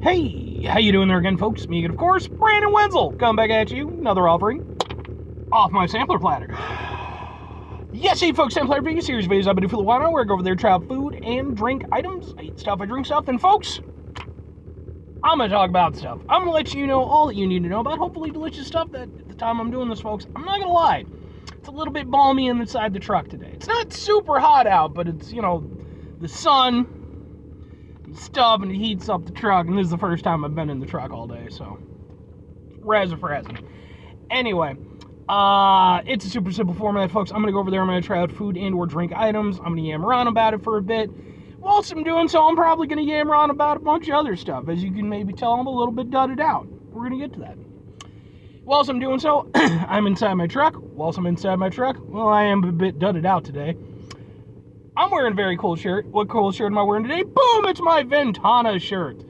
Hey, how you doing there again, folks? Me again, of course, Brandon Wenzel, coming back at you, another offering off my sampler platter. Yes, hey folks, sampler video series videos I've been doing for a while now, where I go over there, try out food and drink items. I eat stuff, I drink stuff, and folks, I'm going to talk about stuff. I'm going to let you know all that you need to know about hopefully delicious stuff that at the time I'm doing this, folks, I'm not going to lie, it's a little bit balmy inside the truck today. It's not super hot out, but it's, the sun and stuff, and it heats up the truck, and this is the first time I've been in the truck all day, so razzing. Anyway, it's a super simple format, folks. I'm going to go over there, I'm going to try out food and or drink items. I'm going to yammer on about it for a bit. Whilst I'm doing so, I'm probably going to yammer on about a bunch of other stuff. As you can maybe tell, I'm a little bit dudded out. We're going to get to that. Whilst I'm doing so, I'm inside my truck. Whilst I'm inside my truck, well, I am a bit dudded out today. I'm wearing a very cool shirt. What cool shirt am I wearing today? Boom! It's my Ventana shirt.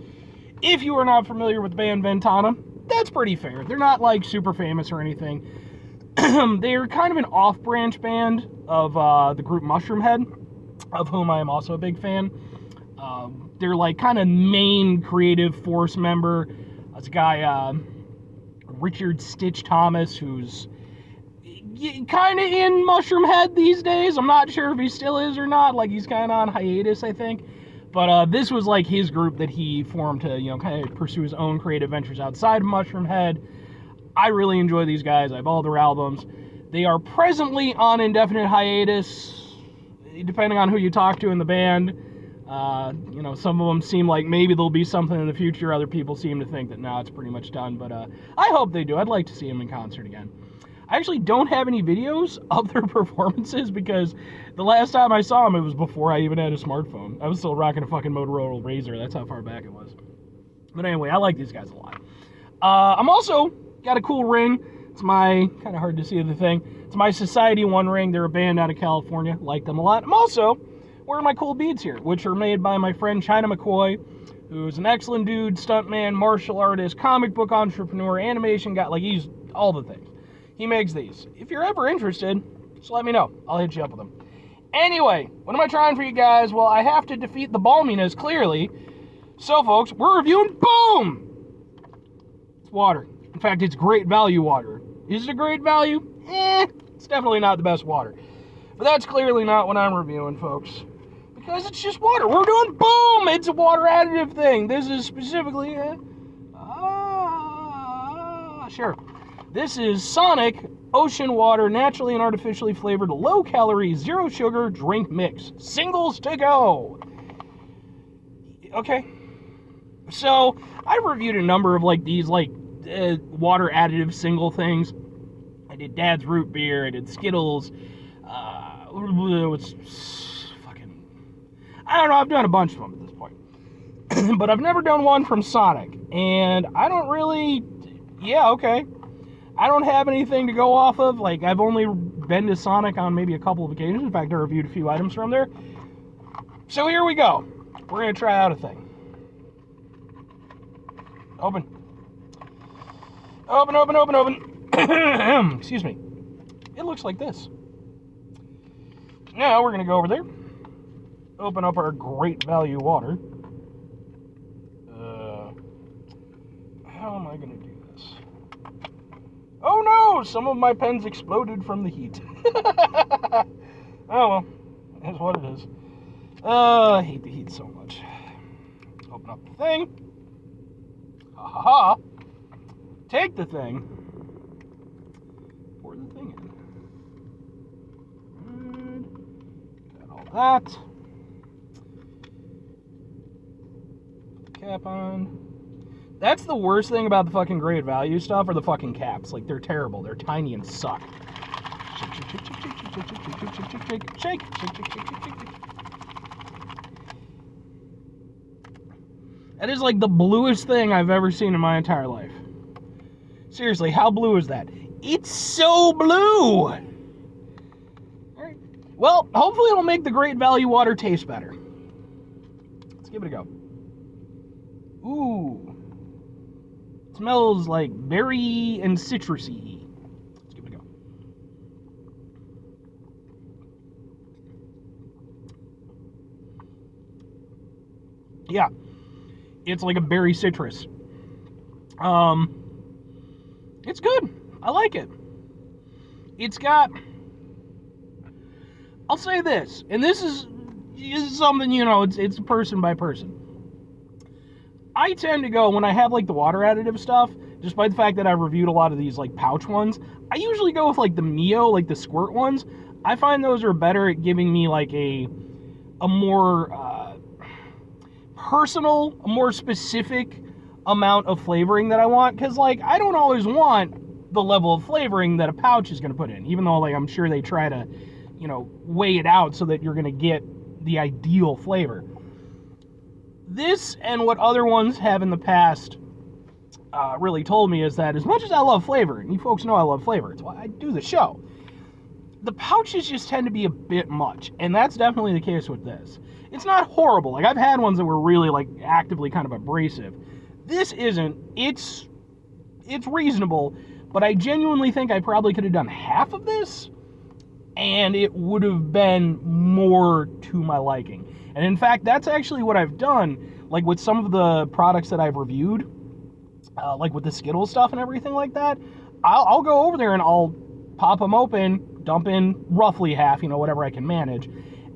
If you are not familiar with the band Ventana, that's pretty fair. They're not, like, super famous or anything. They're kind of an off-branch band of the group Mushroomhead, of whom I am also a big fan. They're, like, kind of main creative force member. There's a guy, Richard Stitch Thomas, who's kind of in Mushroomhead these days. I'm not sure if he still is or not. Like, he's kind of on hiatus, I think. But this was, like, his group that he formed to, kind of pursue his own creative ventures outside of Mushroomhead. I really enjoy these guys. I have all their albums. They are presently on indefinite hiatus, depending on who you talk to in the band. Some of them seem like maybe there'll be something in the future. Other people seem to think that, no, it's pretty much done. But I hope they do. I'd like to see them in concert again. I actually don't have any videos of their performances because the last time I saw them, it was before I even had a smartphone. I was still rocking a fucking Motorola Razr. That's how far back it was. But anyway, I like these guys a lot. I'm also got a cool ring. It's my, kind of hard to see the thing, it's my Society 1 ring. They're a band out of California. Like them a lot. I'm also wearing my cool beads here, which are made by my friend China McCoy, who's an excellent dude, stuntman, martial artist, comic book entrepreneur, animation guy. Like, he's all the things. He makes these. If you're ever interested, just let me know. I'll hit you up with them. Anyway, what am I trying for you guys? Well, I have to defeat the balminess, clearly. So, folks, we're reviewing, boom! It's water. In fact, it's great value water. Is it a great value? It's definitely not the best water. But that's clearly not what I'm reviewing, folks. Because it's just water. We're doing, boom! It's a water additive thing. This is specifically, sure. This is Sonic Ocean Water, naturally and artificially flavored, low-calorie, zero-sugar drink mix. Singles to go. Okay. So, I've reviewed a number of, these, water additive single things. I did Dad's Root Beer, I did Skittles, I don't know, I've done a bunch of them at this point. But I've never done one from Sonic, and I don't really, I don't have anything to go off of. Like, I've only been to Sonic on maybe a couple of occasions. In fact, I reviewed a few items from there. So here we go. We're going to try out a thing. Open. Excuse me. It looks like this. Now we're going to go over there. Open up our great value water. How am I going to do this? Oh no! Some of my pens exploded from the heat. Oh well. That's what it is. I hate the heat so much. Open up the thing. Ha ha ha. Take the thing. Pour the thing in. Good. Got all that. Put the cap on. That's the worst thing about the fucking great value stuff, are the fucking caps. Like, they're terrible. They're tiny and suck. Shake. That is like the bluest thing I've ever seen in my entire life. Seriously, how blue is that? It's so blue! Alright. Well, hopefully it'll make the great value water taste better. Let's give it a go. Ooh. Smells like berry and citrusy. Let's give it a go. Yeah. It's like a berry citrus. It's good. I like it. It's got, I'll say this, and this is something, it's person by person. I tend to go, when I have like the water additive stuff, despite the fact that I've reviewed a lot of these like pouch ones, I usually go with like the Mio, like the squirt ones. I find those are better at giving me like a more personal, a more specific amount of flavoring that I want, because like I don't always want the level of flavoring that a pouch is going to put in, even though like I'm sure they try to, weigh it out so that you're going to get the ideal flavor. This and what other ones have in the past really told me is that as much as I love flavor, and you folks know I love flavor, it's why I do the show, the pouches just tend to be a bit much, and that's definitely the case with this. It's not horrible. Like, I've had ones that were really like actively kind of abrasive. This isn't. It's reasonable, but I genuinely think I probably could have done half of this, and it would have been more to my liking. And in fact, that's actually what I've done, like with some of the products that I've reviewed, like with the Skittles stuff and everything like that. I'll go over there and I'll pop them open, dump in roughly half, whatever I can manage,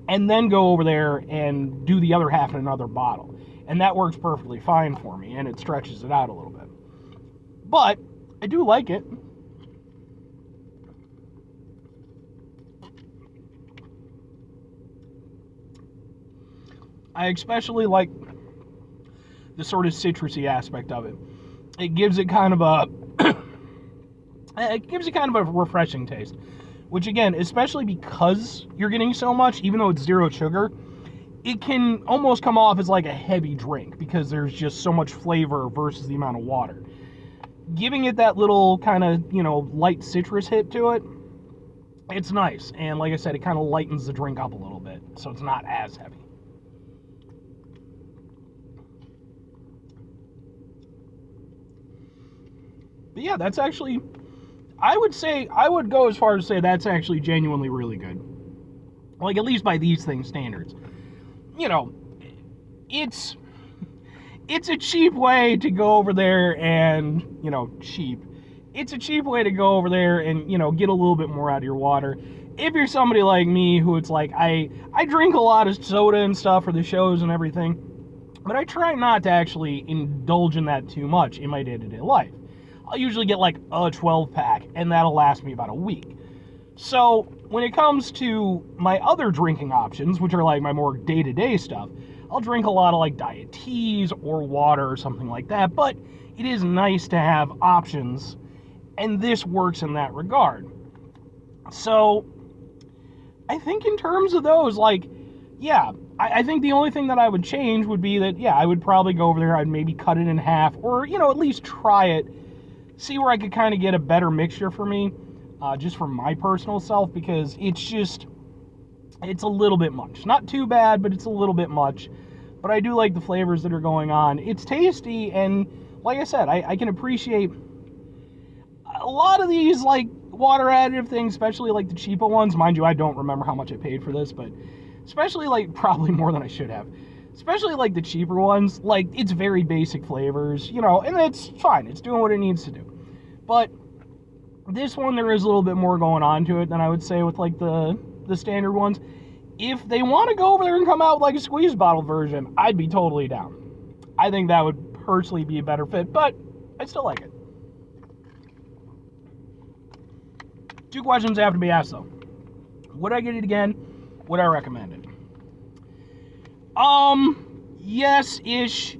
and then go over there and do the other half in another bottle. And that works perfectly fine for me, and it stretches it out a little bit. But I do like it. I especially like the sort of citrusy aspect of it. It gives it kind of a refreshing taste, which again, especially because you're getting so much, even though it's zero sugar, it can almost come off as like a heavy drink because there's just so much flavor versus the amount of water. Giving it that little kind of, light citrus hit to it, it's nice. And like I said, it kind of lightens the drink up a little bit, so it's not as heavy. But yeah, that's actually, I would go as far as to say that's actually genuinely really good. Like, at least by these things' standards. It's a cheap way to go over there and, It's a cheap way to go over there and, get a little bit more out of your water. If you're somebody like me who it's like, I drink a lot of soda and stuff for the shows and everything, but I try not to actually indulge in that too much in my day-to-day life. I'll usually get like a 12-pack, and that'll last me about a week. So when it comes to my other drinking options, which are like my more day-to-day stuff, I'll drink a lot of like diet teas or water or something like that, but it is nice to have options, and this works in that regard. So I think in terms of those, like, yeah, I think the only thing that I would change would be that, yeah, I would probably go over there, I'd maybe cut it in half, or, at least try it, see where I could kind of get a better mixture for me, just for my personal self, because it's a little bit much. Not too bad, but it's a little bit much. But I do like the flavors that are going on. It's tasty, and like I said, I can appreciate a lot of these, like, water additive things, especially like the cheaper ones. Mind you, I don't remember how much I paid for this, but especially like probably more than I should have. Especially like the cheaper ones, like, it's very basic flavors, and it's fine. It's doing what it needs to do. But this one, there is a little bit more going on to it than I would say with like the standard ones. If they want to go over there and come out with like a squeeze bottle version, I'd be totally down. I think that would personally be a better fit, but I still like it. 2 questions have to be asked though. Would I get it again? Would I recommend it? Yes-ish.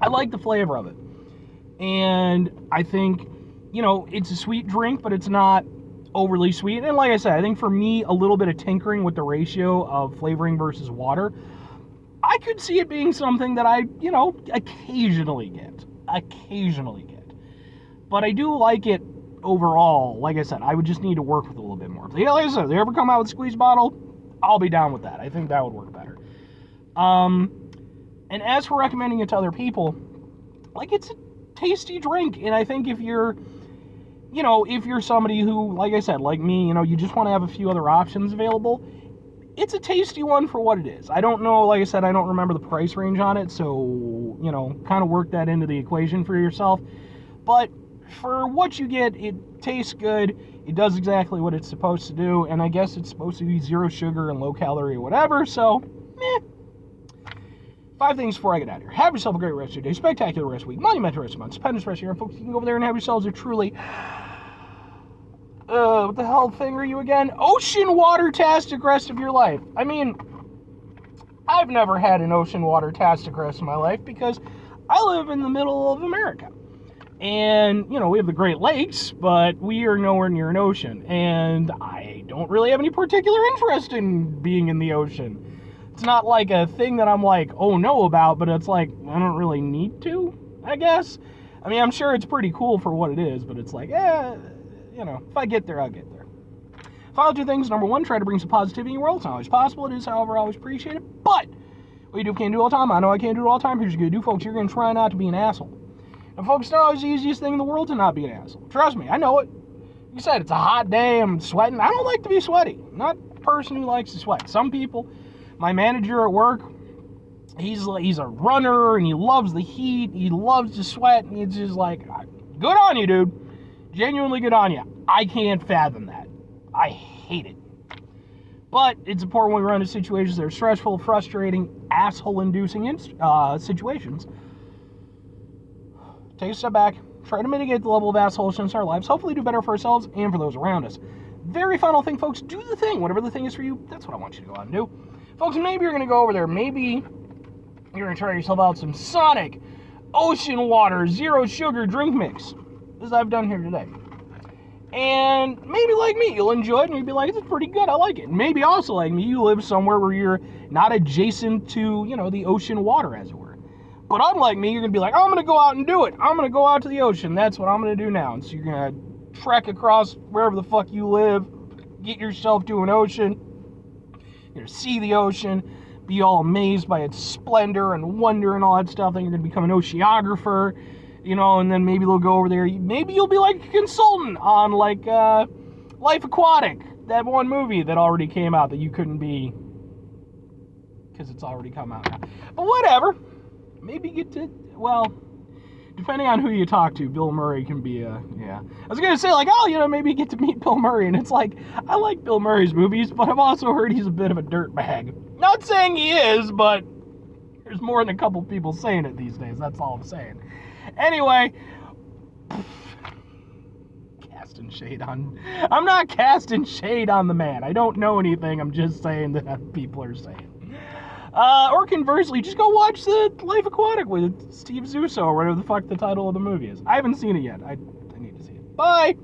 I like the flavor of it. And I think, it's a sweet drink, but it's not overly sweet. And like I said, I think for me, a little bit of tinkering with the ratio of flavoring versus water, I could see it being something that I, occasionally get. But I do like it overall. Like I said, I would just need to work with it a little bit more. So, yeah, like I said, if they ever come out with a squeeze bottle, I'll be down with that. I think that would work better. And as for recommending it to other people, like, it's a tasty drink. And I think if you're somebody who, like I said, like me, you just want to have a few other options available, it's a tasty one for what it is. I don't know, like I said, I don't remember the price range on it, so, you know, kind of work that into the equation for yourself. But for what you get, it tastes good, it does exactly what it's supposed to do, and I guess it's supposed to be 0 sugar and low calorie or whatever, so, meh. 5 things before I get out of here. Have yourself a great rest of your day, spectacular rest of the week, monumental rest of the month, stupendous rest of your year, and folks, you can go over there and have yourselves a truly... what the hell thing are you again? Ocean water-tastic rest of your life. I mean, I've never had an ocean water-tastic rest of my life because I live in the middle of America. And, you know, we have the Great Lakes, but we are nowhere near an ocean. And I don't really have any particular interest in being in the ocean. It's not like a thing that I'm like, oh no about, but it's like, I don't really need to, I guess. I mean, I'm sure it's pretty cool for what it is, but it's like, you know, if I get there, I'll get there. Final 2 things. Number 1, try to bring some positivity in your world. It's not always possible. It is, however, always appreciated. But what you do can't do all the time. I know I can't do it all the time. Here's what you're going to do, folks. You're going to try not to be an asshole. And, folks, it's not always the easiest thing in the world to not be an asshole. Trust me, I know it. Like you said, it's a hot day. I'm sweating. I don't like to be sweaty. I'm not a person who likes to sweat. Some people, my manager at work, he's a runner, and he loves the heat. He loves to sweat, and he's just like, good on you, dude. Genuinely good on you. I can't fathom that. I hate it. But it's important when we run into situations that are stressful, frustrating, asshole-inducing situations. Take a step back. Try to mitigate the level of assholishness in our lives. Hopefully do better for ourselves and for those around us. Very final thing, folks. Do the thing. Whatever the thing is for you, that's what I want you to go out and do. Folks, maybe you're going to go over there. Maybe you're going to try yourself out some Sonic Ocean Water 0 Sugar drink mix, as I've done here today. And maybe like me, you'll enjoy it and you'll be like, it's pretty good, I like it. Maybe also like me, you live somewhere where you're not adjacent to, you know, the ocean water, as it were. But unlike me, you're going to be like, I'm going to go out and do it. I'm going to go out to the ocean. That's what I'm going to do now. And so you're going to trek across wherever the fuck you live, get yourself to an ocean. You're going to see the ocean, be all amazed by its splendor and wonder and all that stuff. Then you're going to become an oceanographer. You know, and then maybe they'll go over there. Maybe you'll be like a consultant on, like, Life Aquatic, that one movie that already came out that you couldn't be because it's already come out now. But whatever. Maybe get to, well, depending on who you talk to, Bill Murray can be yeah. I was going to say, like, oh, you know, maybe get to meet Bill Murray. And it's like, I like Bill Murray's movies, but I've also heard he's a bit of a dirtbag. Not saying he is, but there's more than a couple people saying it these days. That's all I'm saying. Anyway, casting shade on... I'm not casting shade on the man. I don't know anything. I'm just saying that people are saying. Or conversely, just go watch the Life Aquatic with Steve Zissou or whatever the fuck the title of the movie is. I haven't seen it yet. I need to see it. Bye!